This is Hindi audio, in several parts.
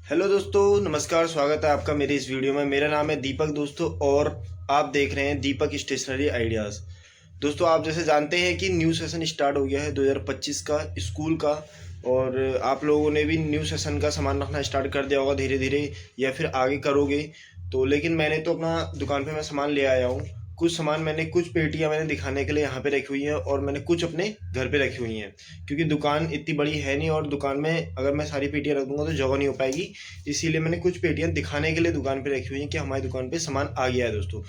हेलो दोस्तों, नमस्कार। स्वागत है आपका मेरे इस वीडियो में। मेरा नाम है दीपक दोस्तों और आप देख रहे हैं दीपक स्टेशनरी आइडियाज़। दोस्तों, आप जैसे जानते हैं कि न्यू सेशन स्टार्ट हो गया है 2025 का स्कूल का। और आप लोगों ने भी न्यू सेशन का सामान रखना स्टार्ट कर दिया होगा धीरे धीरे, या फिर आगे करोगे। तो लेकिन मैंने तो अपना दुकान पे मैं सामान ले आया हूँ। कुछ सामान मैंने, कुछ पेटियाँ मैंने दिखाने के लिए यहाँ पे रखी हुई हैं और मैंने कुछ अपने घर पे रखी हुई हैं, क्योंकि दुकान इतनी बड़ी है नहीं और दुकान में अगर मैं सारी पेटियाँ रख दूंगा तो जगह नहीं हो पाएगी। इसीलिए मैंने कुछ पेटियाँ दिखाने के लिए दुकान पे रखी हुई हैं कि हमारी दुकान पे सामान आ गया है। दोस्तों,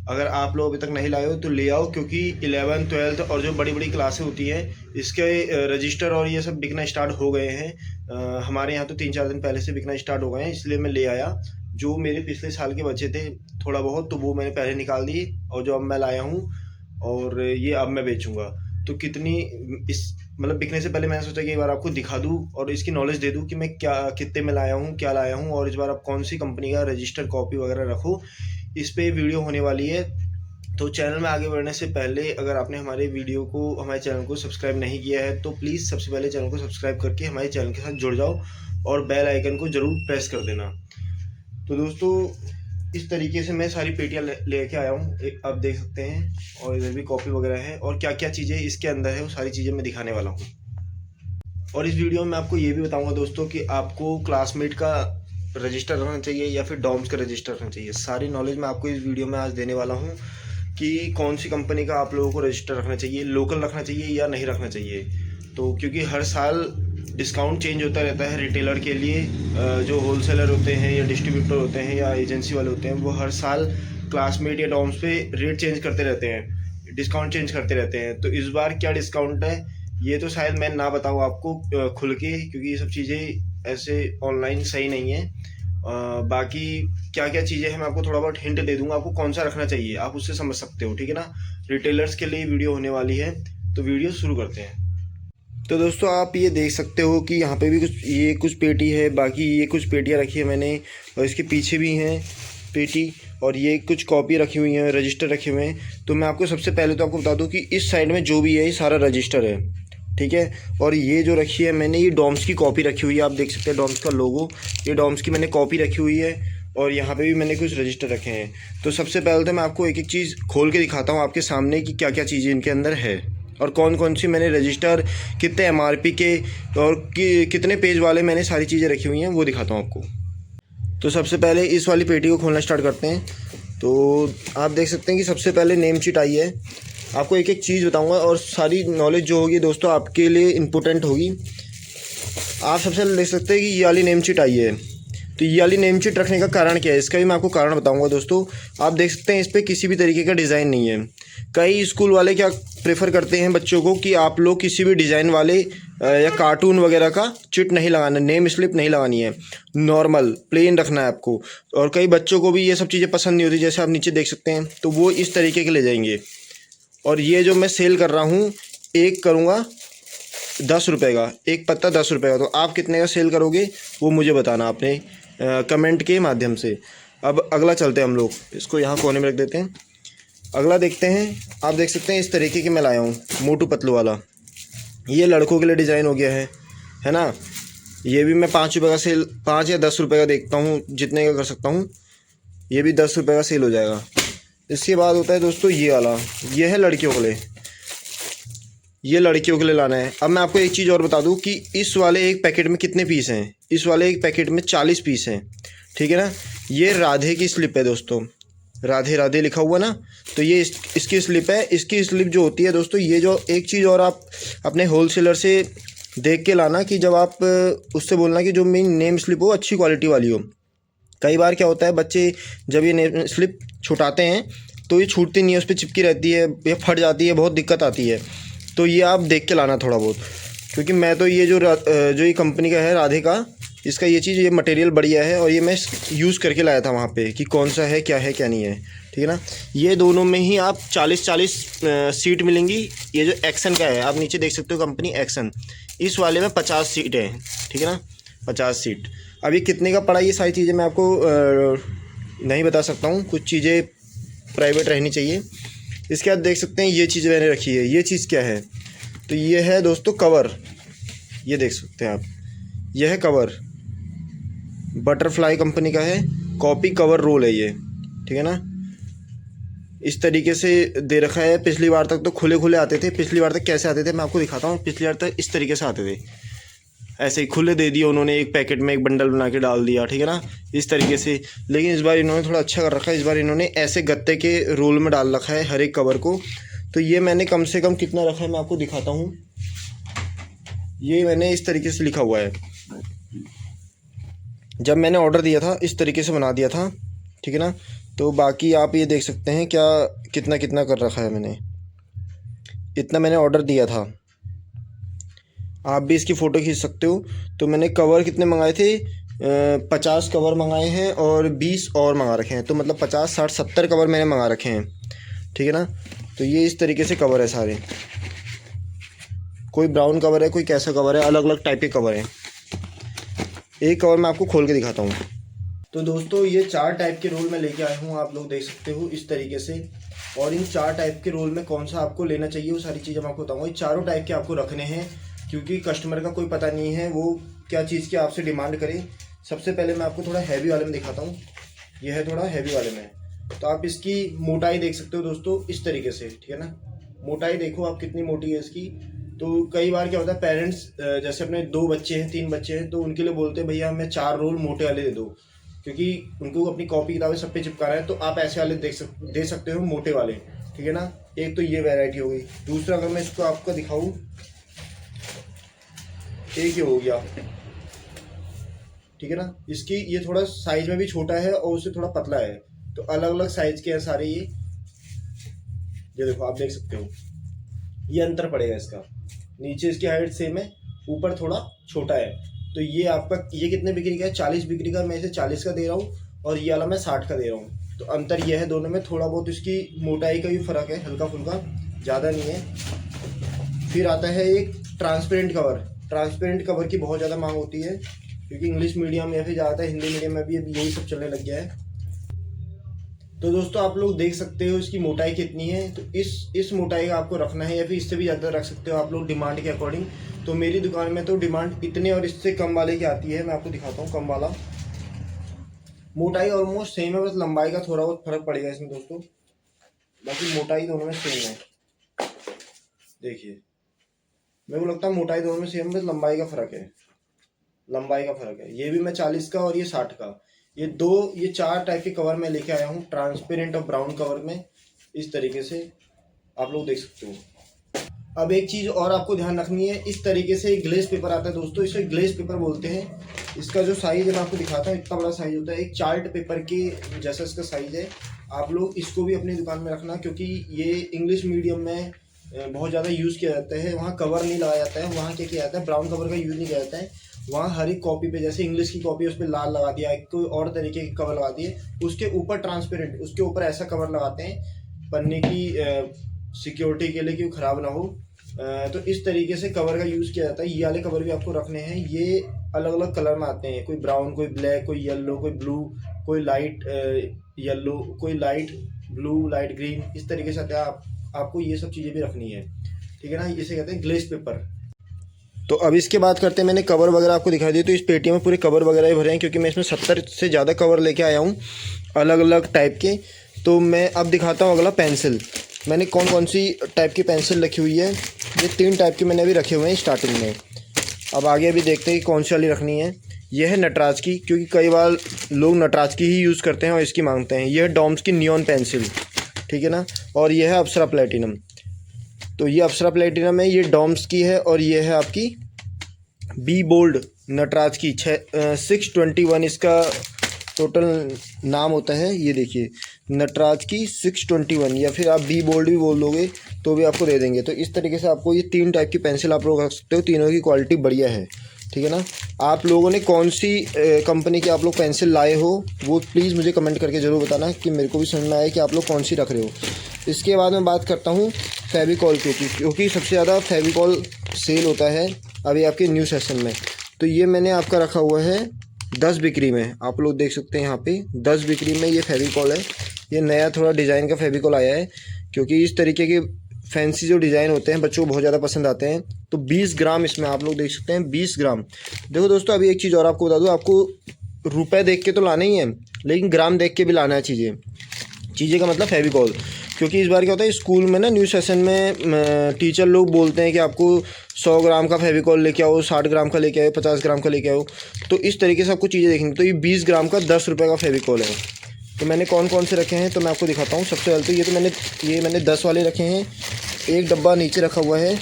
अगर आप लोग अभी तक नहीं लाए हो तो ले आओ, क्योंकि 11th 12th और जो बड़ी बड़ी क्लासें होती हैं इसके रजिस्टर और ये सब बिकना स्टार्ट हो गए हैं। हमारे यहाँ तो 3-4 दिन पहले से बिकना स्टार्ट हो गए हैं, इसलिए मैं ले आया। जो मेरे पिछले साल के बचे थे थोड़ा बहुत, तो वो मैंने पहले निकाल दिए और जो अब मैं लाया हूँ और ये अब मैं बेचूंगा। तो कितनी इस मतलब बिकने से पहले मैंने सोचा कि एक बार आपको दिखा दूं और इसकी नॉलेज दे दूं कि मैं क्या कितने में लाया हूं, क्या लाया हूं, और इस बार आप कौन सी कंपनी का रजिस्टर कॉपी वगैरह रखो। इस पे वीडियो होने वाली है। तो चैनल में आगे बढ़ने से पहले अगर आपने हमारे चैनल को सब्सक्राइब नहीं किया है तो प्लीज़ सबसे पहले चैनल को सब्सक्राइब करके हमारे चैनल के साथ जुड़ जाओ और बेल आइकन को ज़रूर प्रेस कर देना। तो दोस्तों, इस तरीके से मैं सारी पेटियाँ लेके आया हूँ, आप देख सकते हैं। और इधर भी कॉपी वगैरह है और क्या क्या चीज़ें इसके अंदर है वो सारी चीज़ें मैं दिखाने वाला हूँ। और इस वीडियो में मैं आपको ये भी बताऊंगा दोस्तों कि आपको क्लासमेट का रजिस्टर रखना चाहिए या फिर डॉम्स का रजिस्टर रखना चाहिए। सारी नॉलेज मैं आपको इस वीडियो में आज देने वाला हूँ कि कौन सी कंपनी का आप लोगों को रजिस्टर रखना चाहिए, लोकल रखना चाहिए या नहीं रखना चाहिए। तो क्योंकि हर साल डिस्काउंट चेंज होता रहता है रिटेलर के लिए। जो होलसेलर होते हैं या डिस्ट्रीब्यूटर होते हैं या एजेंसी वाले होते हैं, वो हर साल क्लासमेट या डॉम्स पे रेट चेंज करते रहते हैं, डिस्काउंट चेंज करते रहते हैं। तो इस बार क्या डिस्काउंट है ये तो शायद मैं ना बताऊँ आपको खुल के, क्योंकि ये सब चीज़ें ऐसे ऑनलाइन सही नहीं है। बाकी क्या क्या चीज़ें हैं मैं आपको थोड़ा बहुत हिंट दे दूंगा, आपको कौन सा रखना चाहिए आप उससे समझ सकते हो, ठीक है ना। रिटेलर्स के लिए वीडियो होने वाली है, तो वीडियो शुरू करते हैं। तो दोस्तों, आप ये देख सकते हो कि यहाँ पे भी कुछ पेटी है, बाकी ये कुछ पेटियाँ रखी है मैंने, और इसके पीछे भी हैं पेटी, और ये कुछ कॉपी रखी हुई हैं, रजिस्टर रखे हुए हैं। तो मैं आपको सबसे पहले तो आपको बता दूं कि इस साइड में जो भी है ये सारा रजिस्टर है, ठीक है। और ये जो रखी है मैंने, ये डॉम्स की कॉपी रखी हुई है, आप देख सकते हैं डॉम्स का लोगो, ये डॉम्स की मैंने कॉपी रखी हुई है। और यहाँ पे भी मैंने कुछ रजिस्टर रखे हैं। तो सबसे पहले तो मैं आपको एक एक चीज़ खोल के दिखाता हूँ आपके सामने कि क्या क्या चीज़ें इनके अंदर है और कौन कौन सी मैंने रजिस्टर, कितने एमआरपी के और कितने पेज वाले मैंने सारी चीज़ें रखी हुई हैं वो दिखाता हूँ आपको। तो सबसे पहले इस वाली पेटी को खोलना स्टार्ट करते हैं। तो आप देख सकते हैं कि सबसे पहले नेम शीट आई है। आपको एक एक चीज़ बताऊंगा और सारी नॉलेज जो होगी दोस्तों आपके लिए इम्पोर्टेंट होगी। आप सबसे पहले देख सकते हैं कि ये वाली नेम शीट आई है। तो ये वाली नेम शीट रखने का कारण क्या है, इसका भी मैं आपको कारण बताऊंगा दोस्तों। आप देख सकते हैं इस पर किसी भी तरीके का डिज़ाइन नहीं है। कई स्कूल वाले क्या प्रेफर करते हैं बच्चों को कि आप लोग किसी भी डिज़ाइन वाले या कार्टून वगैरह का चिट नहीं लगाना, नेम स्लिप नहीं लगानी है, नॉर्मल प्लेन रखना है आपको। और कई बच्चों को भी ये सब चीज़ें पसंद नहीं होती, जैसे आप नीचे देख सकते हैं, तो वो इस तरीके के ले जाएंगे। और ये जो मैं सेल कर रहा हूँ, एक करूँगा 10 रुपये का, एक पत्ता 10 रुपये का। तो आप कितने का सेल करोगे वो मुझे बताना आपने कमेंट के माध्यम से। अब अगला चलते हैं हम लोग, इसको यहाँ कोने में रख देते हैं। अगला देखते हैं। आप देख सकते हैं इस तरीके की मैं लाया हूँ, मोटू पतलू वाला। ये लड़कों के लिए डिज़ाइन हो गया है ना। ये भी मैं 5 रुपये का सेल, 5 या 10 रुपये का देखता हूँ जितने का कर सकता हूँ। ये भी 10 रुपये का सेल हो जाएगा। इसके बाद होता है दोस्तों ये वाला, ये है लड़कियों के लिए, ये लड़कियों के लिए लाना है। अब मैं आपको एक चीज़ और बता दूं कि इस वाले एक पैकेट में कितने पीस हैं। इस वाले एक पैकेट में 40 पीस हैं, ठीक है ना। ये राधे की स्लिप है दोस्तों, राधे राधे लिखा हुआ ना, तो ये इसकी स्लिप है। इसकी स्लिप जो होती है दोस्तों, ये जो एक चीज़ और आप अपने होलसेलर से देख के लाना कि जब आप उससे बोलना कि जो मेरी नेम स्लिप हो अच्छी क्वालिटी वाली हो। कई बार क्या होता है, बच्चे जब ये नेम स्लिप छुटाते हैं तो ये छूटती नहीं है, उस पर चिपकी रहती है, ये फट जाती है, बहुत दिक्कत आती है। तो ये आप देख के लाना थोड़ा बहुत, क्योंकि मैं तो ये जो ये कंपनी का है राधे का, इसका ये चीज़, ये मटेरियल बढ़िया है और ये मैं यूज़ करके लाया था वहाँ पे कि कौन सा है क्या नहीं है, ठीक है ना। ये दोनों में ही आप 40-40 सीट मिलेंगी। ये जो एक्शन का है, आप नीचे देख सकते हो कंपनी एक्शन, इस वाले में 50 सीट है, ठीक है ना, 50 सीट। अभी कितने का पड़ा ये सारी चीज़ें मैं आपको नहीं बता सकता हूँ, कुछ चीज़ें प्राइवेट रहनी चाहिए। इसके बाद देख सकते हैं ये चीज़ मैंने रखी है। ये चीज़ क्या है, तो ये है दोस्तों कवर, ये देख सकते हैं आप, ये है कवर। बटरफ्लाई कंपनी का है, कॉपी कवर रोल है ये, ठीक है ना। इस तरीके से दे रखा है। पिछली बार तक तो खुले खुले आते थे। पिछली बार तक कैसे आते थे मैं आपको दिखाता हूँ। पिछली बार तक इस तरीके से आते थे, ऐसे ही खुले दे दिए उन्होंने, एक पैकेट में एक बंडल बना के डाल दिया, ठीक है ना, इस तरीके से। लेकिन इस बार इन्होंने थोड़ा अच्छा कर रखा है। इस बार इन्होंने ऐसे गत्ते के रोल में डाल रखा है हर एक कवर को। तो ये मैंने कम से कम कितना रखा है मैं आपको दिखाता हूँ। ये मैंने इस तरीके से लिखा हुआ है, जब मैंने ऑर्डर दिया था इस तरीके से बना दिया था, ठीक है ना। तो बाकी आप ये देख सकते हैं क्या कितना कितना कर रखा है मैंने, इतना मैंने ऑर्डर दिया था। आप भी इसकी फ़ोटो खींच सकते हो। तो मैंने कवर कितने मंगाए थे, 50 कवर मंगाए हैं और 20 और मंगा रखे हैं। तो मतलब 50, 60, 70 कवर मैंने मंगा रखे हैं, ठीक है ना। तो ये इस तरीके से कवर है सारे, कोई ब्राउन कवर है, कोई कैसा कवर है, अलग अलग टाइप के कवर हैं। एक कवर मैं आपको खोल के दिखाता हूँ। तो दोस्तों ये 4 टाइप के रोल मैं लेके आया हूँ, आप लोग देख सकते हो इस तरीके से। और इन 4 टाइप के रोल में कौन सा आपको लेना चाहिए वो सारी चीज़ें मैं आपको बताऊँगा। ये चारों टाइप के आपको रखने हैं, क्योंकि कस्टमर का कोई पता नहीं है वो क्या चीज़ की आपसे डिमांड करे। सबसे पहले मैं आपको थोड़ा हैवी वाले में दिखाता हूँ। यह है थोड़ा हैवी वाले में। तो आप इसकी मोटाई देख सकते हो दोस्तों इस तरीके से, ठीक है ना। मोटाई देखो आप कितनी मोटी है इसकी। तो कई बार क्या होता है, पेरेंट्स जैसे अपने 2 बच्चे हैं, 3 बच्चे हैं, तो उनके लिए बोलते हैं भैया हमें 4 रोल मोटे वाले दे दो, क्योंकि उनको अपनी कॉपी किताबें सब पे चिपकाना है। तो आप ऐसे वाले दे सकते हो मोटे वाले, ठीक है ना। एक तो ये वैरायटी हो गई। दूसरा अगर मैं इसको आपको दिखाऊं, एक ये हो गया, ठीक है ना। इसकी ये थोड़ा साइज में भी छोटा है और उससे थोड़ा पतला है। तो अलग अलग साइज के हैं सारे ये देखो आप देख सकते हो, ये अंतर पड़ेगा इसका। नीचे इसकी हाइट सेम है, ऊपर थोड़ा छोटा है। तो ये आपका ये कितने बिक्री का है, 40 बिक्री का। मैं इसे 40 का दे रहा हूँ और ये वाला मैं 60 का दे रहा हूँ। तो अंतर ये है दोनों में, थोड़ा बहुत इसकी मोटाई का भी फ़र्क है, हल्का फुल्का, ज़्यादा नहीं है। फिर आता है एक ट्रांसपेरेंट कवर। ट्रांसपेरेंट कवर की बहुत ज़्यादा मांग होती है, क्योंकि इंग्लिश मीडियम या फिर ज़्यादातर हिंदी मीडियम में भी अभी यही सब चलने लग गया है। तो दोस्तों आप लोग देख सकते हो इसकी मोटाई कितनी है। तो इस मोटाई का आपको रखना है, या फिर इससे भी ज़्यादा रख सकते हो आप लोग डिमांड के अकॉर्डिंग। तो मेरी दुकान में तो डिमांड इतने और इससे कम वाले की आती है। मैं आपको दिखाता हूँ कम वाला। मोटाई ऑलमोस्ट सेम है, बस लंबाई का थोड़ा बहुत फर्क पड़ेगा इसमें दोस्तों, बाकी मोटाई दोनों में सेम है। देखिए मेरे को लगता है मोटाई दोनों में सेम, बस लंबाई का फ़र्क है, लंबाई का फ़र्क है। ये भी मैं 40 का और ये 60 का। ये 4 टाइप के कवर मैं लेके आया हूँ, ट्रांसपेरेंट और ब्राउन कवर में, इस तरीके से आप लोग देख सकते हो। अब एक चीज़ और आपको ध्यान रखनी है, इस तरीके से ग्लेस पेपर आता है दोस्तों, इसे ग्लेस पेपर बोलते हैं। इसका जो साइज़ है मैं आपको दिखाता हूँ, इतना बड़ा साइज़ होता है, एक चार्ट पेपर के जैसा इसका साइज़ है। आप लोग इसको भी अपनी दुकान में रखना, क्योंकि ये इंग्लिश मीडियम में बहुत ज़्यादा यूज़ किया जाता है। वहाँ कवर नहीं लगाया जाता है, वहाँ क्या किया जाता है, ब्राउन कवर का यूज़ नहीं किया जाता है। वहाँ हर एक कॉपी पे, जैसे इंग्लिश की कॉपी है उस पर लाल लगा दिया, कोई और तरीके के कवर लगा दिए, उसके ऊपर ट्रांसपेरेंट, उसके ऊपर ऐसा कवर लगाते हैं पन्ने की सिक्योरिटी के लिए कि वो ख़राब ना हो। तो इस तरीके से कवर का यूज़ किया जाता है। ये वाले कवर भी आपको रखने हैं। ये अलग अलग कलर में आते हैं, कोई ब्राउन, कोई ब्लैक, कोई येलो, कोई ब्लू, कोई लाइट येलो, कोई लाइट ब्लू, लाइट ग्रीन, इस तरीके से आते हैं। आपको ये सब चीज़ें भी रखनी है, ठीक है ना। इसे कहते हैं ग्लेस पेपर। तो अब इसके बात करते हैं, मैंने कवर वगैरह आपको दिखा दिए। तो इस पेटी में पूरे कवर वगैरह ही भरे हैं, क्योंकि मैं इसमें 70 से ज़्यादा कवर लेके आया हूँ अलग अलग टाइप के। तो मैं अब दिखाता हूँ अगला पेंसिल। मैंने कौन कौन सी टाइप की पेंसिल रखी हुई है। ये 3 टाइप के मैंने अभी रखे हुए हैं स्टार्टिंग में। अब आगे अभी देखते हैं कि कौन सी वाली रखनी है। यह है नटराज की, क्योंकि कई बार लोग नटराज की ही यूज़ करते हैं और इसकी मांगते हैं। यह है डॉम्स की नियॉन पेंसिल, ठीक है ना। और यह है अप्सरा प्लेटिनम। तो ये अप्सरा प्लेटिनम है, ये डॉम्स की है। और ये है आपकी बी बोल्ड नटराज की 621 इसका टोटल नाम होता है। ये देखिए नटराज की 621, या फिर आप बी बोल्ड भी बोल दोगे तो भी आपको दे देंगे। तो इस तरीके से आपको ये 3 टाइप की पेंसिल आप लोग रख सकते हो। तीनों की क्वालिटी बढ़िया है, ठीक है ना। आप लोगों ने कौन सी कंपनी की आप लोग पेंसिल लाए हो वो प्लीज़ मुझे कमेंट करके ज़रूर बताना, कि मेरे को भी समझ में आए कि आप लोग कौन सी रख रहे हो। इसके बाद मैं बात करता हूँ फेविकॉल की, क्योंकि सबसे ज़्यादा फेविकॉल सेल होता है अभी आपके न्यू सेशन में। तो ये मैंने आपका रखा हुआ है 10 बिक्री में। आप लोग देख सकते हैं यहाँ पे 10 बिक्री में ये फेविकॉल है। ये नया थोड़ा डिज़ाइन का फेविकॉल आया है, क्योंकि इस तरीके के फैंसी जो डिज़ाइन होते हैं बच्चों को बहुत ज़्यादा पसंद आते हैं। तो 20 ग्राम इसमें आप लोग देख सकते हैं, 20 ग्राम। देखो दोस्तों अभी एक चीज़ और आपको बता दूँ, आपको रुपए देख के तो लाना ही है, लेकिन ग्राम देख के भी लाना है चीज़ें का मतलब फेविकॉल। क्योंकि इस बार क्या होता है स्कूल में ना न्यू सेशन में टीचर लोग बोलते हैं कि आपको 100 ग्राम का फेविकॉल लेके आओ, 60 ग्राम का लेके आओ, 50 ग्राम का लेके आओ। तो इस तरीके से आपको चीज़ें देखेंगे। तो ये 20 ग्राम का 10 रुपये का फेविकॉल है। तो मैंने कौन कौन से रखे हैं तो मैं आपको दिखाता हूँ। सबसे पहले तो ये मैंने 10 वाले रखे हैं। एक डब्बा नीचे रखा हुआ है,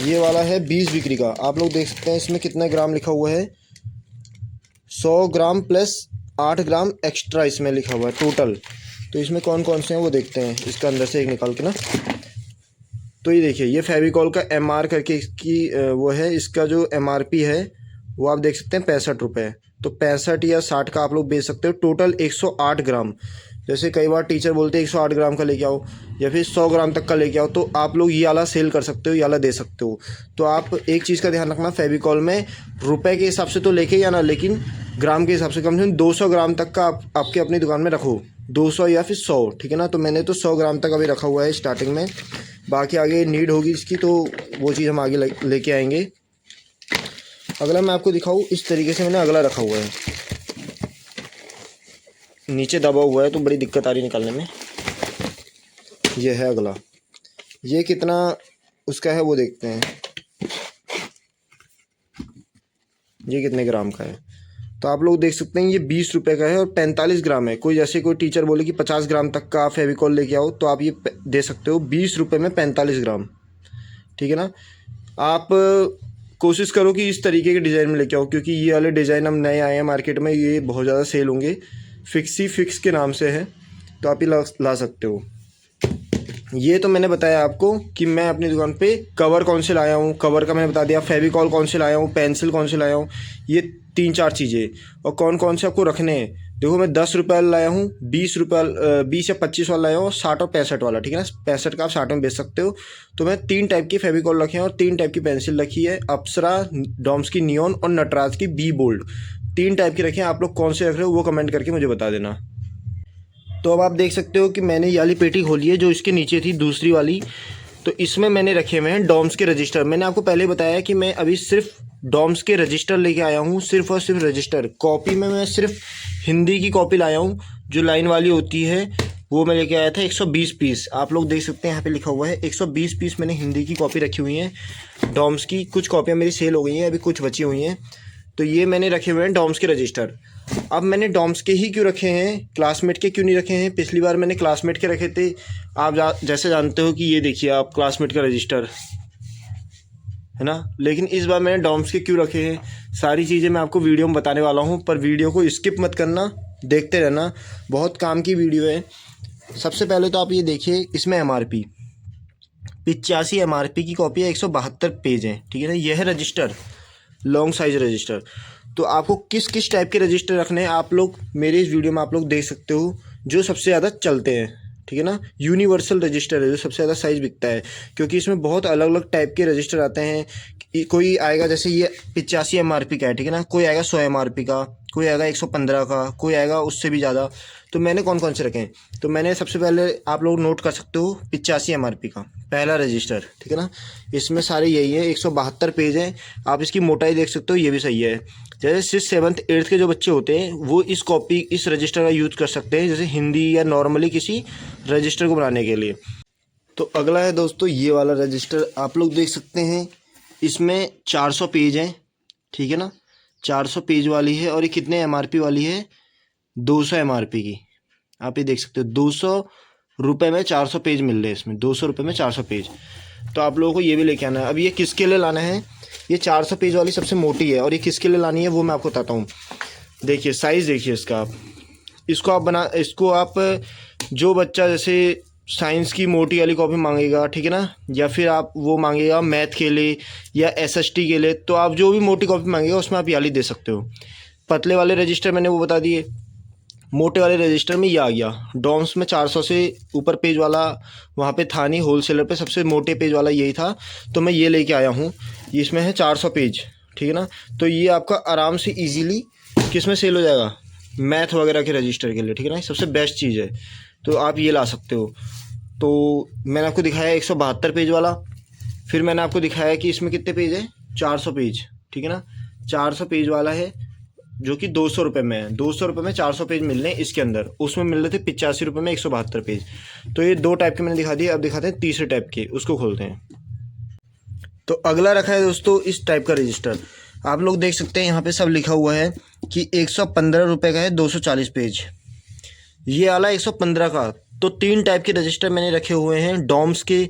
ये वाला है 20 बिक्री का। आप लोग देख सकते हैं इसमें कितना ग्राम लिखा हुआ है, 100 ग्राम प्लस 8 ग्राम एक्स्ट्रा इसमें लिखा हुआ है टोटल। तो इसमें कौन कौन से हैं वो देखते हैं इसका अंदर से एक निकाल के ना। तो ये देखिए, ये फेविकॉल का MR करके इसकी वो है, इसका जो MRP है वो आप देख सकते हैं 65 रुपये। तो 65 या 60 का आप लोग बेच सकते हो। टोटल 108 ग्राम। जैसे कई बार टीचर बोलते हैं 108 ग्राम का लेके आओ या फिर 100 ग्राम तक का लेके आओ, तो आप लोग ये वाला सेल कर सकते हो, ये वाला दे सकते हो। तो आप एक चीज़ का ध्यान रखना, फेविकॉल में रुपए के हिसाब से तो लेके ही आना, लेकिन ग्राम के हिसाब से कम से कम 200 ग्राम तक का आपके अपनी दुकान में रखो, 200 या फिर 100, ठीक है ना। तो मैंने तो 100 ग्राम तक अभी रखा हुआ है स्टार्टिंग में। बाकी आगे नीड होगी इसकी तो वो चीज़ हम आगे लेके आएंगे। अगला मैं आपको दिखाऊँ, इस तरीके से मैंने अगला रखा हुआ है, नीचे दबा हुआ है तो बड़ी दिक्कत आ रही निकालने में। ये है अगला, ये कितना उसका है वो देखते हैं, ये कितने ग्राम का है। तो आप लोग देख सकते हैं ये 20 रुपये का है और 45 ग्राम है। कोई जैसे कोई टीचर बोले कि 50 ग्राम तक का फेविकॉल लेके आओ तो आप ये दे सकते हो 20 रुपये में 45 ग्राम, ठीक है ना। आप कोशिश करो कि इस तरीके के डिज़ाइन में लेके आओ, क्योंकि ये वाले डिज़ाइन हम नए आए हैं मार्केट में, ये बहुत ज़्यादा सेल होंगे। फिक्स के नाम से है, तो आप ये ला सकते हो। ये तो मैंने बताया आपको कि मैं अपनी दुकान पे कवर कौन से लाया हूँ, कवर का मैंने बता दिया, फेविकॉल कौन से लाया हूँ, पेंसिल कौन से लाया हूँ, ये 3-4 चीज़ें। और कौन कौन से आपको रखने हैं, देखो मैं 10 रुपये वाला लाया हूँ, 20 या 25 वाला लाया हूँ, 60 और 65 वाला, ठीक है ना। 65 का आप 60 में बेच सकते हो। तो मैं 3 टाइप की फेविकॉल रखे हैं और 3 टाइप की पेंसिल रखी है, अप्सरा, डॉम्स की नियॉन और नटराज की बी बोल्ड, 3 टाइप की रखे हैं। आप लोग कौन से रख रहे हो वो कमेंट करके मुझे बता देना। तो अब आप देख सकते हो कि मैंने ये वाली पेटी खोली है जो इसके नीचे थी दूसरी वाली। तो इसमें मैंने रखे हुए हैं डॉम्स के रजिस्टर। मैंने आपको पहले बताया कि मैं अभी सिर्फ डॉम्स के रजिस्टर लेके आया हूँ, सिर्फ और सिर्फ रजिस्टर। कॉपी में मैं सिर्फ हिंदी की कॉपी लाया हूँ, जो लाइन वाली होती है वो मैं लेके आया था 120 पीस। आप लोग देख सकते हैं यहाँ पे लिखा हुआ है 120 पीस मैंने हिंदी की कॉपी रखी हुई हैं डॉम्स की। कुछ कॉपियाँ मेरी सेल हो गई हैं, अभी कुछ बची हुई हैं। तो ये मैंने रखे हुए हैं डॉम्स के रजिस्टर। अब मैंने डॉम्स के ही क्यों रखे हैं, क्लासमेट के क्यों नहीं रखे हैं। पिछली बार मैंने क्लासमेट के रखे थे, आप जैसे जानते हो कि ये देखिए आप क्लासमेट का रजिस्टर है ना। लेकिन इस बार मैंने डॉम्स के क्यों रखे हैं, सारी चीज़ें मैं आपको वीडियो में बताने वाला हूँ, पर वीडियो को स्किप मत करना, देखते रहना, बहुत काम की वीडियो है। सबसे पहले तो आप ये देखिए, इसमें MRP 85 MRP की कॉपी है, 172 पेज हैं, ठीक है ना। यह है रजिस्टर, लॉन्ग साइज रजिस्टर। तो आपको किस किस टाइप के रजिस्टर रखने हैं आप लोग मेरे इस वीडियो में आप लोग देख सकते हो, जो सबसे ज़्यादा चलते हैं, ठीक है ना। यूनिवर्सल रजिस्टर है जो सबसे ज़्यादा साइज़ बिकता है, क्योंकि इसमें बहुत अलग अलग टाइप के रजिस्टर आते हैं। कोई आएगा जैसे ये 85 MRP का है, ठीक है ना, कोई आएगा 100 MRP का, कोई आएगा 115 का, कोई आएगा उससे भी ज़्यादा। तो मैंने कौन कौन से रखे हैं, तो मैंने सबसे पहले आप लोग नोट कर सकते हो 85 MRP का पहला रजिस्टर, ठीक है ना। इसमें सारे यही है, 172 पेज हैं। आप इसकी मोटाई देख सकते हो, ये भी सही है। जैसे 6th 7th 8th के जो बच्चे होते हैं वो इस रजिस्टर का यूज़ कर सकते हैं, जैसे हिंदी या नॉर्मली किसी रजिस्टर को बनाने के लिए। तो अगला है दोस्तों ये वाला रजिस्टर, आप लोग देख सकते हैं इसमें 400 पेज हैं, ठीक है ना, 400 पेज वाली है। और ये कितने MRP वाली है, 200 MRP की। आप ये देख सकते हो 200 रुपये में 400 पेज मिल रहे हैं इसमें, 200 रुपये में 400 पेज। तो आप लोगों को ये भी लेके आना है। अब ये किसके लिए लाना है, ये 400 पेज वाली सबसे मोटी है, और ये किसके लिए लानी है वो मैं आपको बताता हूँ। देखिए साइज़ देखिए इसका, आप इसको आप जो बच्चा जैसे साइंस की मोटी वाली कॉपी मांगेगा, ठीक है ना, या फिर आप वो मांगेगा मैथ के लिए या SST के लिए, तो आप जो भी मोटी कॉपी मांगेगा उसमें आप ये वाली दे सकते हो। पतले वाले रजिस्टर मैंने वो बता दिए, मोटे वाले रजिस्टर में ये आ गया। डॉम्स में 400 से ऊपर पेज वाला वहाँ पे था नहीं, होलसेलर पे सबसे मोटे पेज वाला यही था, तो मैं ये लेके आया हूँ। इसमें है 400 पेज, ठीक है ना। तो ये आपका आराम से इजीली किस में सेल हो जाएगा, मैथ वगैरह के रजिस्टर के लिए, ठीक है ना, सबसे बेस्ट चीज़ है। तो आप ये ला सकते हो। तो मैंने आपको दिखाया 172 पेज वाला, फिर मैंने आपको दिखाया कि इसमें कितने पेज है, 400 पेज, ठीक है ना। 400 पेज वाला है जो कि 200 रुपये में है। 200 रुपये में 400 पेज मिल रहे हैं इसके अंदर। उसमें मिल रहे थे 85 रुपये में 172 पेज। तो ये 2 टाइप के मैंने दिखा दिए। अब दिखाते हैं तीसरे टाइप के, उसको खोलते हैं। तो अगला रखा है दोस्तों इस टाइप का रजिस्टर। आप लोग देख सकते हैं यहाँ पे सब लिखा हुआ है कि 115 रुपये का है 240 पेज। ये वाला 115 का। तो 3 टाइप के रजिस्टर मैंने रखे हुए हैं डॉम्स के।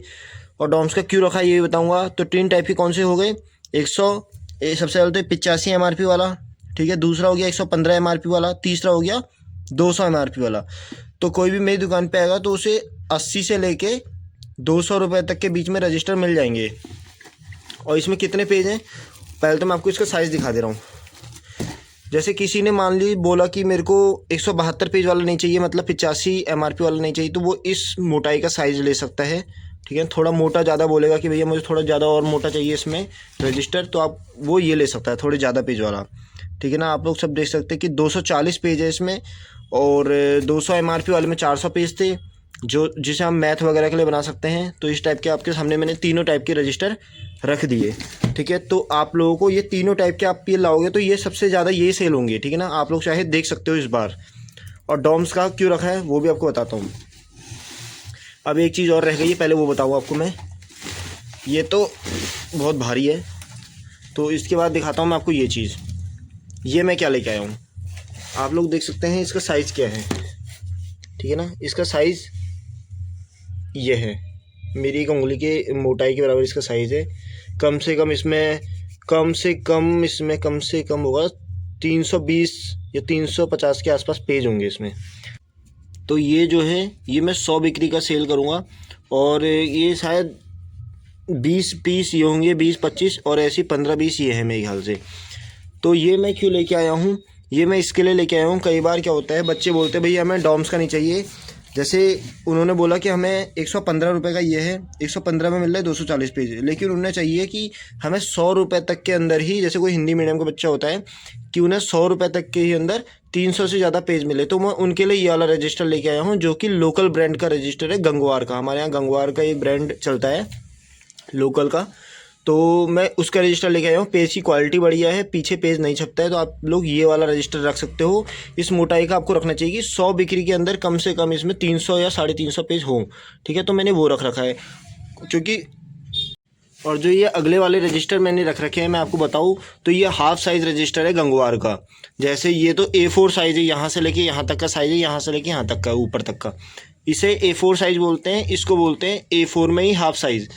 और डॉम्स का क्यों रखा है ये भी बताऊँगा। तो 3 टाइप के कौन से हो गए, सबसे पहले तो 85 MRP वाला, ठीक है। दूसरा हो गया 115 MRP वाला। तीसरा हो गया 200 MRP वाला। तो कोई भी मेरी दुकान पे आएगा तो उसे 80 से लेके 200 रुपये तक के बीच में रजिस्टर मिल जाएंगे। और इसमें कितने पेज हैं, पहले तो मैं आपको इसका साइज़ दिखा दे रहा हूँ। जैसे किसी ने मान ली बोला कि मेरे को 172 पेज वाला नहीं चाहिए, मतलब 85 MRP वाला नहीं चाहिए, तो वो इस मोटाई का साइज़ ले सकता है, ठीक है। थोड़ा मोटा ज़्यादा बोलेगा कि भैया मुझे थोड़ा ज़्यादा और मोटा चाहिए इसमें रजिस्टर, तो आप वो ये ले सकता है थोड़े ज़्यादा पेज वाला, ठीक है ना। आप लोग सब देख सकते हैं कि 240 पेज है इसमें। और 200 MRP वाले में 400 पेज थे, जो जिसे हम मैथ वगैरह के लिए बना सकते हैं। तो इस टाइप के आपके सामने मैंने तीनों टाइप के रजिस्टर रख दिए, ठीक है। तो आप लोगों को ये तीनों टाइप के आप ये लाओगे तो ये सबसे ज़्यादा ये सेल होंगे, ठीक है ना। आप लोग चाहे देख सकते हो इस बार। और डॉम्स का क्यों रखा है वो भी आपको बताता हूँ। अब एक चीज़ और रह गई है, पहले वो बताऊँ आपको मैं। ये तो बहुत भारी है, तो इसके बाद दिखाता हूँ मैं आपको ये चीज़। ये मैं क्या लेके आया हूँ, आप लोग देख सकते हैं इसका साइज़ क्या है, ठीक है ना। इसका साइज़ ये है, मेरी एक उंगली के मोटाई के बराबर इसका साइज़ है। कम से कम इसमें कम से कम होगा 320 या 350 के आसपास पेज होंगे इसमें। तो ये जो है ये मैं 100 बिक्री का सेल करूँगा। और ये शायद 20 पीस ये होंगे, 20-25, और ऐसे 15-20 ये है मेरे ख्याल से। तो ये मैं क्यों लेके आया हूँ, ये मैं इसके लिए लेके आया हूँ। कई बार क्या होता है, बच्चे बोलते हैं भैया हमें डॉम्स का नहीं चाहिए। जैसे उन्होंने बोला कि हमें 115 रुपये का ये है, 115 में मिल रहा है 240 पेज, लेकिन उन्हें चाहिए कि हमें 100 रुपये तक के अंदर ही, जैसे कोई हिंदी मीडियम का बच्चा होता है कि उन्हें 100 रुपये तक के ही अंदर 300 से ज़्यादा पेज मिले। तो मैं उनके लिए ये वाला रजिस्टर लेके आया हूँ, जो कि लोकल ब्रांड का रजिस्टर है, गंगवार का। हमारे यहाँ गंगवार का एक ब्रांड चलता है लोकल का। तो मैं उसका रजिस्टर लेके आया हूँ। पेज की क्वालिटी बढ़िया है, पीछे पेज नहीं छपता है। तो आप लोग ये वाला रजिस्टर रख सकते हो। इस मोटाई का आपको रखना चाहिए कि 100 बिक्री के अंदर कम से कम इसमें 300 या 350 पेज हो, ठीक है। तो मैंने वो रख रखा है क्योंकि। और जो ये अगले वाले रजिस्टर मैंने रख रखे हैं मैं आपको बताऊँ तो ये हाफ साइज़ रजिस्टर है गंगवार का। जैसे ये तो A4 साइज़ है, यहाँ से लेके यहाँ तक का साइज़ है, यहाँ से लेके यहाँ तक का, ऊपर तक का। इसे A4 साइज़ बोलते हैं, इसको बोलते हैं A4 में ही हाफ साइज़।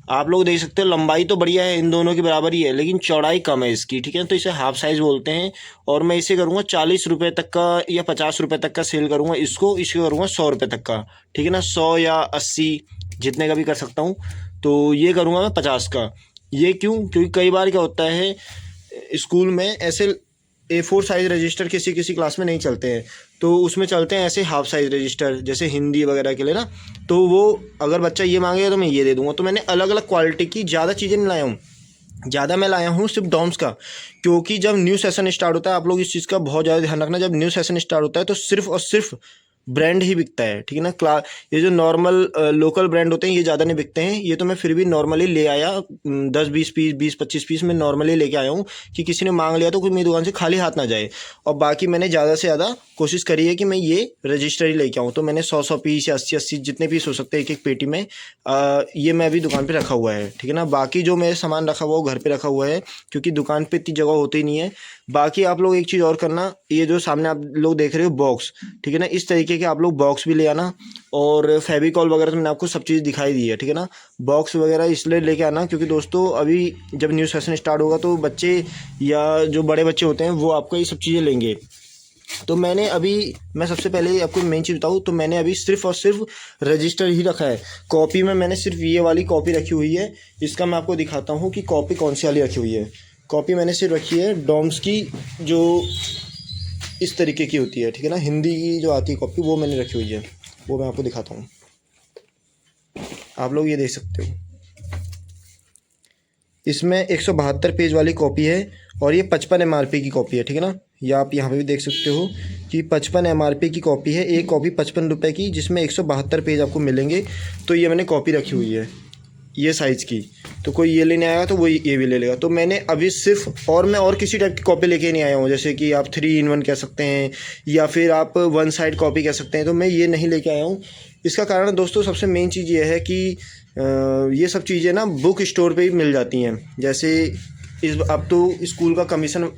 आप लोग देख सकते हो लंबाई तो बढ़िया है, इन दोनों की बराबर ही है, लेकिन चौड़ाई कम है इसकी, ठीक है। तो इसे हाफ साइज़ बोलते हैं। और मैं इसे करूँगा 40 रुपये तक का या 50 रुपये तक का सेल करूँगा इसको करूँगा 100 रुपये तक का, ठीक है ना। 100 या 80 जितने का भी कर सकता हूँ। तो ये करूँगा मैं 50 का। ये क्यों, क्योंकि कई बार क्या होता है स्कूल में ऐसे A4 साइज़ रजिस्टर किसी किसी क्लास में नहीं चलते हैं, तो उसमें चलते हैं ऐसे हाफ साइज़ रजिस्टर, जैसे हिंदी वगैरह के लिए ना। तो वो अगर बच्चा ये मांगेगा तो मैं ये दे दूँगा। तो मैंने अलग अलग क्वालिटी की ज़्यादा चीज़ें नहीं लाया हूँ, ज़्यादा मैं लाया हूँ सिर्फ डॉम्स का। क्योंकि जब न्यू सेशन स्टार्ट होता है, आप लोग इस चीज़ का बहुत ज़्यादा ध्यान रखना, जब न्यू सेशन स्टार्ट होता है तो सिर्फ और सिर्फ ब्रांड ही बिकता है, ठीक है ना। ये जो नॉर्मल लोकल ब्रांड होते हैं ये ज़्यादा नहीं बिकते हैं। ये तो मैं फिर भी नॉर्मली ले आया 10-20 पीस, 20-25 पीस मैं नॉर्मली लेके आया हूँ कि किसी ने मांग लिया तो कोई मेरी दुकान से खाली हाथ ना जाए। और बाकी मैंने ज़्यादा से ज़्यादा कोशिश करी है कि मैं ये रजिस्टर ही लेके आऊँ। तो मैंने 100 पीस या 80 जितने पीस हो सकते हैं एक एक पेटी में, ये मैं अभी दुकान पर रखा हुआ है, ठीक है ना। बाकी जो मेरे सामान रखा हुआ वो घर पर रखा हुआ है, क्योंकि दुकान पर इतनी जगह होती नहीं है। बाकी आप लोग एक चीज़ और करना, ये जो सामने आप लोग देख रहे हो बॉक्स, ठीक है ना, इस तरीके के आप लोग बॉक्स भी ले आना। और फेविकॉल वगैरह तो मैंने आपको सब चीज़ दिखाई दी है, ठीक है ना। बॉक्स वगैरह इसलिए लेके आना क्योंकि दोस्तों अभी जब न्यू सेशन स्टार्ट होगा तो बच्चे या जो बड़े बच्चे होते हैं वो आपको ये सब चीज़ें लेंगे। तो मैं सबसे पहले आपको मेन चीज़ बताऊँ तो मैंने अभी सिर्फ और सिर्फ रजिस्टर ही रखा है। कॉपी में मैंने सिर्फ ये वाली कॉपी रखी हुई है। इसका मैं आपको दिखाता हूँ कि कॉपी कौन सी वाली रखी हुई है। कॉपी मैंने सिर्फ रखी है डॉम्स की, जो इस तरीके की होती है, ठीक है ना। हिंदी की जो आती है कॉपी वो मैंने रखी हुई है, वो मैं आपको दिखाता हूँ। आप लोग ये देख सकते हो, इसमें 172 पेज वाली कॉपी है और ये 55 MRP की कॉपी है, ठीक है ना। ये आप यहाँ पे भी देख सकते हो कि 55 MRP की कॉपी है। एक कॉपी 55 रुपये की, जिसमें 172 पेज आपको मिलेंगे। तो ये मैंने कॉपी रखी हुई है, ये साइज़ की, तो कोई ये लेने आएगा तो वो ये भी ले लेगा। तो मैंने अभी सिर्फ, और मैं और किसी टाइप की कॉपी लेके नहीं आया हूँ, जैसे कि आप 3 in 1 कह सकते हैं या फिर आप 1 साइड कॉपी कह सकते हैं, तो मैं ये नहीं लेके आया हूँ। इसका कारण दोस्तों सबसे मेन चीज़ ये है कि ये सब चीज़ें ना बुक स्टोर पे ही मिल जाती हैं। जैसे अब तो स्कूल का कमीशन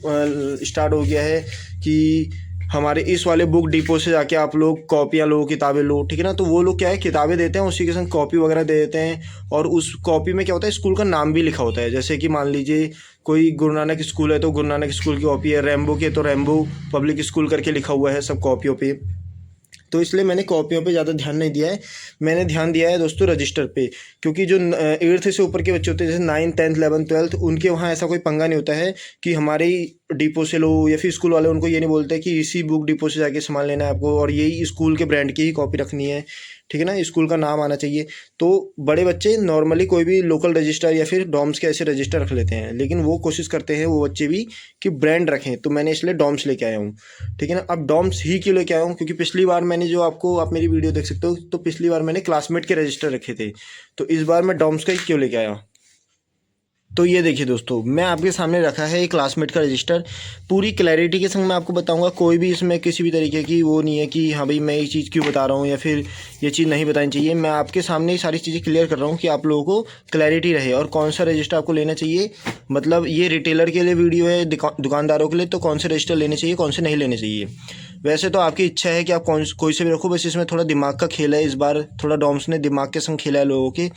स्टार्ट हो गया है कि हमारे इस वाले बुक डिपो से जाके आप लोग कॉपियाँ लो, किताबें लो, ठीक है ना। तो वो लोग क्या है, किताबें देते हैं, उसी के संग कॉपी वगैरह दे देते हैं, और उस कॉपी में क्या होता है, स्कूल का नाम भी लिखा होता है। जैसे कि मान लीजिए कोई गुरु नानक स्कूल है तो गुरु नानक स्कूल की कॉपी है, रैम्बो की है तो रैम्बो पब्लिक स्कूल करके लिखा हुआ है सब कॉपियों पे। तो इसलिए मैंने कॉपियों पे ज़्यादा ध्यान नहीं दिया है, मैंने ध्यान दिया है दोस्तों रजिस्टर पे। क्योंकि जो 8th से ऊपर के बच्चे होते हैं, जैसे 9th 10th 11th 12th, उनके वहाँ ऐसा कोई पंगा नहीं होता है कि हमारे डिपो से लो, या फिर स्कूल वाले उनको ये नहीं बोलते कि इसी बुक डिपो से जाके सामान लेना है आपको और यही स्कूल के ब्रांड की ही कॉपी रखनी है, ठीक है ना, स्कूल का नाम आना चाहिए। तो बड़े बच्चे नॉर्मली कोई भी लोकल रजिस्टर या फिर डॉम्स के ऐसे रजिस्टर रख लेते हैं, लेकिन वो कोशिश करते हैं वो बच्चे भी कि ब्रांड रखें। तो मैंने इसलिए डॉम्स लेके आया हूँ, ठीक है ना। अब डॉम्स ही क्यों लेके आया हूँ, क्योंकि पिछली बार मैंने जो आपको, आप मेरी वीडियो देख सकते हो, तो पिछली बार मैंने क्लासमेट के रजिस्टर रखे थे, तो इस बार मैं डॉम्स का ही क्यों लेके आया। तो ये देखिए दोस्तों, मैं आपके सामने रखा है एक क्लासमेट का रजिस्टर। पूरी क्लैरिटी के संग मैं आपको बताऊंगा, कोई भी इसमें किसी भी तरीके की वो नहीं है कि हाँ भाई मैं ये चीज़ क्यों बता रहा हूँ या फिर ये चीज़ नहीं बतानी चाहिए। मैं आपके सामने ही सारी चीज़ें क्लियर कर रहा हूँ कि आप लोगों को क्लैरिटी रहे और कौन सा रजिस्टर आपको लेना चाहिए। मतलब ये रिटेलर के लिए वीडियो है, दुकानदारों के लिए, तो कौन से रजिस्टर लेने चाहिए, कौन से नहीं लेने चाहिए। वैसे तो आपकी इच्छा है कि आप कोई से भी रखो, बस इसमें थोड़ा दिमाग का खेल है। इस बार थोड़ा डॉम्स ने दिमाग के संग खेला है लोगों के।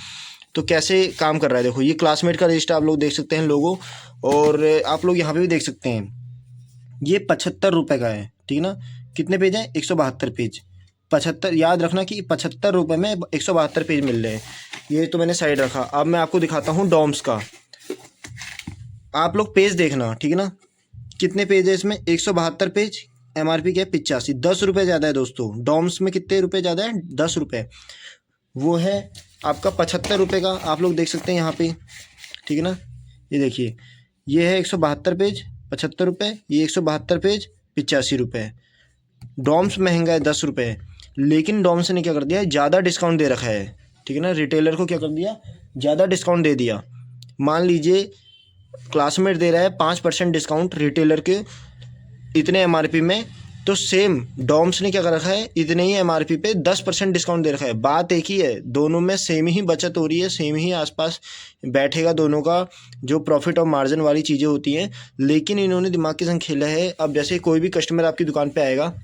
तो कैसे काम कर रहा है देखो, ये क्लासमेट का रजिस्टर आप लोग देख सकते हैं लोगो, और आप लोग यहाँ पे भी देख सकते हैं ये 75 रुपये का है, ठीक है ना। कितने पेज हैं, 172 पेज। 75, याद रखना कि 75 रुपये में 172 पेज मिल रहे हैं। ये तो मैंने साइड रखा। अब मैं आपको दिखाता हूँ डॉम्स का, आप लोग पेज देखना, ठीक है ना। कितने पेज है इसमें, 172 पेज। MRP क्या है, 85। 10 रुपये ज़्यादा है दोस्तों। डॉम्स में कितने रुपये ज़्यादा है, 10 रुपये। वो है आपका 75 रुपये का, आप लोग देख सकते हैं यहाँ पे, ठीक है ना। ये देखिए, ये है 172 पेज 75 रुपये, ये 172 पेज 85 रुपये। डॉम्स महंगा है 10 रुपये, लेकिन डॉम्स ने क्या कर दिया है, ज़्यादा डिस्काउंट दे रखा है, ठीक है ना। रिटेलर को क्या कर दिया, ज़्यादा डिस्काउंट दे दिया। मान लीजिए क्लासमेट दे रहा है 5% डिस्काउंट रिटेलर के इतने MRP में, तो सेम डॉम्स ने क्या कर रखा है, इतने ही MRP पे 10% डिस्काउंट दे रखा है। बात एक ही है, दोनों में सेम ही बचत हो रही है, सेम ही आसपास बैठेगा दोनों का जो प्रॉफिट और मार्जिन वाली चीज़ें होती हैं, लेकिन इन्होंने दिमाग के संग खेला है। अब जैसे कोई भी कस्टमर आपकी दुकान पे आएगा,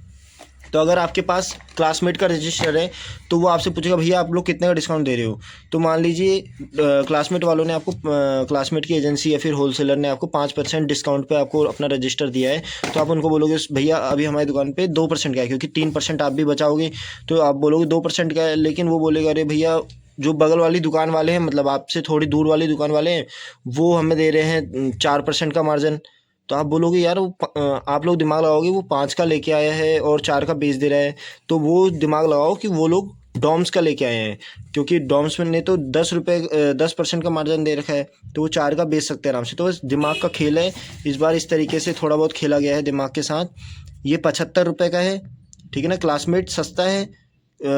तो अगर आपके पास क्लासमेट का रजिस्टर है तो वो आपसे पूछेगा भैया आप लोग कितने का डिस्काउंट दे रहे हो। तो मान लीजिए क्लासमेट वालों ने आपको, क्लासमेट की एजेंसी या फिर होलसेलर ने आपको 5% डिस्काउंट पे आपको अपना रजिस्टर दिया है, तो आप उनको बोलोगे भैया अभी हमारी दुकान पे 2% का है, क्योंकि 3% आप भी बचाओगे, तो आप बोलोगे 2% का है। लेकिन वो बोलेगा अरे भैया जो बगल वाली दुकान वाले हैं, मतलब आपसे थोड़ी दूर वाली दुकान वाले हैं, वो हमें दे रहे हैं 4% का मार्जिन। तो आप बोलोगे यार आप लोग दिमाग लगाओगे, वो 5 का लेके आया है और 4 का बेच दे रहा है, तो वो दिमाग लगाओ कि वो लोग डॉम्स का लेके आए हैं, क्योंकि डॉम्स में ने तो 10% का मार्जिन दे रखा है, तो वो 4 का बेच सकते हैं आराम से। तो बस दिमाग का खेल है, इस बार इस तरीके से थोड़ा बहुत खेला गया है दिमाग के साथ। ये 75 रुपये का है, ठीक है ना। क्लासमेट सस्ता है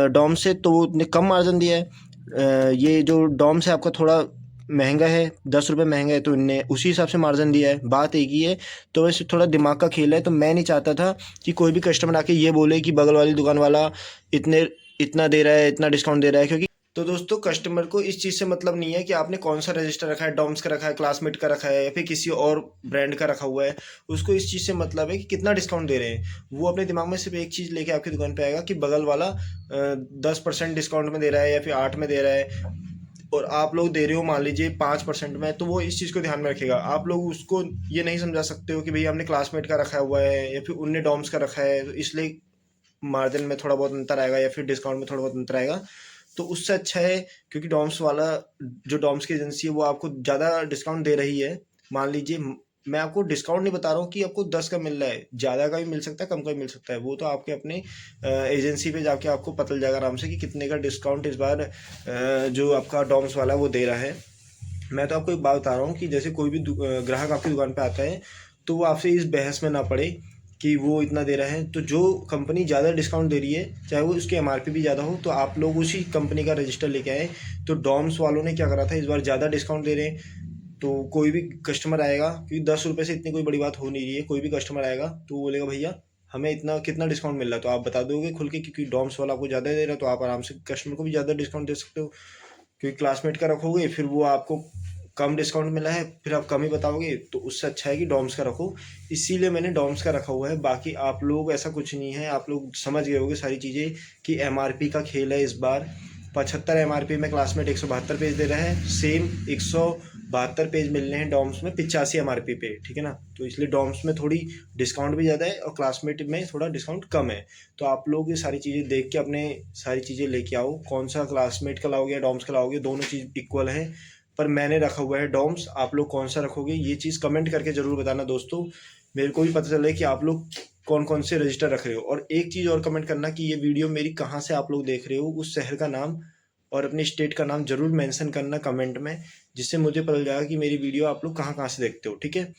डॉम्स से, तो उतने कम मार्जिन दिया है। ये जो डॉम्स है आपका थोड़ा महंगा है, 10 रुपये महंगा है, तो इनने उसी हिसाब से मार्जिन दिया है। बात एक ही है, तो वैसे थोड़ा दिमाग का खेल है। तो मैं नहीं चाहता था कि कोई भी कस्टमर आके ये बोले कि बगल वाली दुकान वाला इतना दे रहा है, इतना डिस्काउंट दे रहा है। क्योंकि तो दोस्तों कस्टमर को इस चीज़ से मतलब नहीं है कि आपने कौन सा रजिस्टर रखा है, डॉम्स का रखा है, क्लासमेट का रखा है या फिर किसी और ब्रांड का रखा हुआ है। उसको इस चीज़ से मतलब है कि कितना डिस्काउंट दे रहे हैं। वो अपने दिमाग में सिर्फ एक चीज़ लेके आपकी दुकान पे आएगा कि बगल वाला 10% डिस्काउंट में दे रहा है या फिर 8 में दे रहा है, और आप लोग दे रहे हो मान लीजिए 5% में, तो वो इस चीज़ को ध्यान में रखेगा। आप लोग उसको ये नहीं समझा सकते हो कि भैया हमने क्लासमेट का रखा हुआ है या फिर उनने डॉम्स का रखा है, तो इसलिए मार्जिन में थोड़ा बहुत अंतर आएगा या फिर डिस्काउंट में थोड़ा बहुत अंतर आएगा। तो उससे अच्छा है, क्योंकि डॉम्स वाला जो डॉम्स की एजेंसी है वो आपको ज़्यादा डिस्काउंट दे रही है। मान लीजिए मैं आपको डिस्काउंट नहीं बता रहा हूँ कि आपको 10 का मिल रहा है, ज़्यादा का भी मिल सकता है, कम का भी मिल सकता है। वो तो आपके अपने एजेंसी पे जाके आपको पता चल जाएगा आराम से कि कितने का डिस्काउंट इस बार जो आपका डॉम्स वाला वो दे रहा है। मैं तो आपको एक बात बता रहा हूँ कि जैसे कोई भी ग्राहक आपकी दुकान पे आता है, तो वो आपसे इस बहस में ना पड़े कि वो इतना दे रहे हैं। तो जो कंपनी ज़्यादा डिस्काउंट दे रही है, चाहे वो उसके एमआरपी भी ज़्यादा हो, तो आप लोग उसी कंपनी का रजिस्टर लेके आए। तो डॉम्स वालों ने क्या करा था, इस बार ज़्यादा डिस्काउंट दे रहे हैं। तो कोई भी कस्टमर आएगा, क्योंकि 10 रुपये से इतनी कोई बड़ी बात हो नहीं रही है, कोई भी कस्टमर आएगा तो वो बोलेगा भैया हमें इतना कितना डिस्काउंट मिल रहा है, तो आप बता दोगे खुल के, क्योंकि डॉम्स वाला आपको ज़्यादा दे रहा है, तो आप आराम से कस्टमर को भी ज़्यादा डिस्काउंट दे सकते हो। क्योंकि क्लासमेट का रखोगे फिर वो आपको कम डिस्काउंट मिला है, फिर आप कम ही बताओगे, तो उससे अच्छा है कि डॉम्स का रखो। इसीलिए मैंने डॉम्स का रखा हुआ है। बाकी आप लोग ऐसा कुछ नहीं है, आप लोग समझ गए होंगे सारी चीज़ें कि एमआरपी का खेल है। इस बार 75 एमआरपी में क्लासमेट 172 पेज दे रहा है, सेम 172 पेज मिल रहे हैं डॉम्स में 85 एमआरपी पे, ठीक है ना। तो इसलिए डॉम्स में थोड़ी डिस्काउंट भी ज़्यादा है और क्लासमेट में थोड़ा डिस्काउंट कम है। तो आप लोग ये सारी चीज़ें देख के अपने सारी चीज़ें लेके आओ, कौन सा क्लासमेट का लाओगे या डॉम्स का लाओगे, दोनों चीज़ इक्वल है। पर मैंने रखा हुआ है डॉम्स, आप लोग कौन सा रखोगे ये चीज़ कमेंट करके ज़रूर बताना दोस्तों, मेरे को भी पता चले कि आप लोग कौन कौन से रजिस्टर रख रहे हो। और एक चीज़ और कमेंट करना कि ये वीडियो मेरी कहाँ से आप लोग देख रहे हो, उस शहर का नाम और अपने स्टेट का नाम ज़रूर मेंशन करना कमेंट में, जिससे मुझे पता चल जाएगा कि मेरी वीडियो आप लोग कहाँ कहाँ से देखते हो, ठीक है।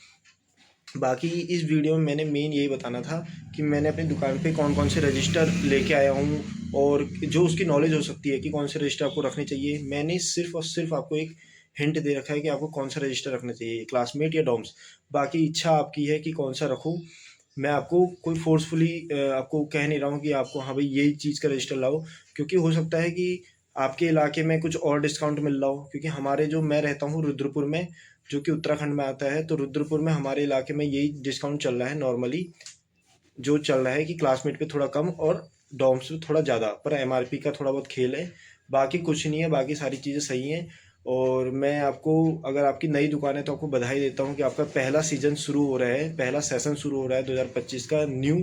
बाकी इस वीडियो में मैंने मेन यही बताना था कि मैंने अपनी दुकान पे कौन कौन से रजिस्टर लेके आया हूँ और जो उसकी नॉलेज हो सकती है कि कौन से रजिस्टर आपको रखने चाहिए। मैंने सिर्फ और सिर्फ आपको एक हिंट दे रखा है कि आपको कौन सा रजिस्टर रखना चाहिए, क्लासमेट या डॉम्स। बाकी इच्छा आपकी है कि कौन सा रखूँ। मैं आपको कोई फोर्सफुली आपको कह नहीं रहा हूँ कि आपको हाँ भाई यही चीज़ का रजिस्टर लाओ, क्योंकि हो सकता है कि आपके इलाके में कुछ और डिस्काउंट मिल रहा हो। क्योंकि हमारे जो मैं रहता हूँ रुद्रपुर में, जो कि उत्तराखंड में आता है, तो रुद्रपुर में हमारे इलाके में यही डिस्काउंट चल रहा है नॉर्मली, जो चल रहा है कि क्लासमेट पे थोड़ा कम और डॉम्स पे थोड़ा ज़्यादा, पर एमआरपी का थोड़ा बहुत खेल है। बाकी कुछ नहीं है, बाकी सारी चीज़ें सही हैं। और मैं आपको, अगर आपकी नई दुकान है तो आपको बधाई देता हूँ कि आपका पहला सीज़न शुरू हो रहा है, पहला सेशन शुरू हो रहा है 2025 का न्यू,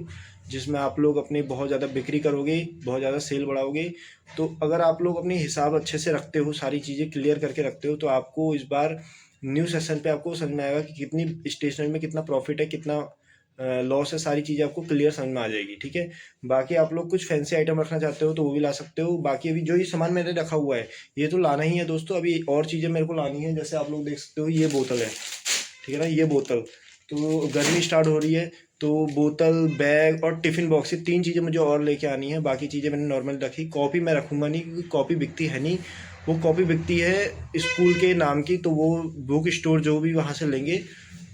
जिसमें आप लोग अपनी बहुत ज़्यादा बिक्री करोगे, बहुत ज़्यादा सेल बढ़ाओगे। तो अगर आप लोग अपनी हिसाब अच्छे से रखते हो, सारी चीज़ें क्लियर करके रखते हो, तो आपको इस बार न्यू सेशन पे आपको समझ में आएगा कि कितनी स्टेशनरी में कितना प्रॉफिट है, कितना लॉस है, सारी चीज़ें आपको क्लियर समझ में आ जाएगी, ठीक है। बाकी आप लोग कुछ फैंसी आइटम रखना चाहते हो तो वो भी ला सकते हो। बाकी अभी जो ये सामान मैंने रखा हुआ है ये तो लाना ही है दोस्तों। अभी और चीज़ें मेरे को लानी है, जैसे आप लोग देख सकते हो ये बोतल है, ठीक है ना, ये बोतल। तो गर्मी स्टार्ट हो रही है, तो बोतल, बैग और टिफ़िन बॉक्स, ये 3 चीज़ें मुझे और लेके आनी है। बाकी चीज़ें मैंने नॉर्मल रखी। कॉपी मैं रखूँगा नहीं, क्योंकि कॉपी बिकती है नहीं। वो कॉपी बिकती है स्कूल के नाम की, तो वो बुक स्टोर जो भी वहाँ से लेंगे,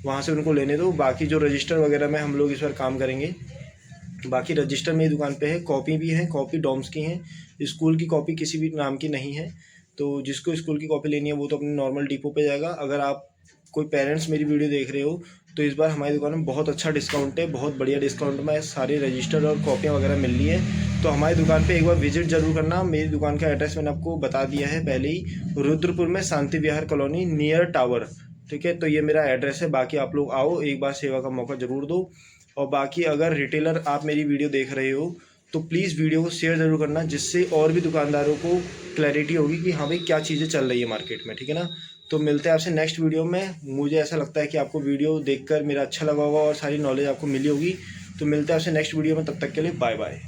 वहाँ से उनको लेने दो। बाकी जो रजिस्टर वगैरह में हम लोग इस बार काम करेंगे। बाकी रजिस्टर मेरी दुकान पे है, कॉपी भी है, कॉपी डॉम्स की हैं। स्कूल की कॉपी किसी भी नाम की नहीं है। तो जिसको स्कूल की कॉपी लेनी है वो तो अपने नॉर्मल डिपो पे जाएगा। अगर आप कोई पेरेंट्स मेरी वीडियो देख रहे हो तो इस बार हमारी दुकान में बहुत अच्छा डिस्काउंट है, बहुत बढ़िया डिस्काउंट में सारे रजिस्टर और कॉपियाँ वगैरह मिल रही है। तो हमारी दुकान पे एक बार विजिट जरूर करना। मेरी दुकान का एड्रेस मैंने आपको बता दिया है पहले ही, रुद्रपुर में शांति विहार कॉलोनी नियर टावर, ठीक है। तो ये मेरा एड्रेस है। बाकी आप लोग आओ, एक बार सेवा का मौका ज़रूर दो। और बाकी अगर रिटेलर आप मेरी वीडियो देख रहे हो तो प्लीज़ वीडियो को शेयर ज़रूर करना, जिससे और भी दुकानदारों को क्लैरिटी होगी कि हाँ भाई क्या चीज़ें चल रही है मार्केट में, ठीक है ना। तो मिलते हैं आपसे नेक्स्ट वीडियो में। मुझे ऐसा लगता है कि आपको वीडियो देखकर मेरा अच्छा लगा होगा और सारी नॉलेज आपको मिली होगी। तो मिलते हैं आपसे नेक्स्ट वीडियो में, तब तक के लिए बाय बाय।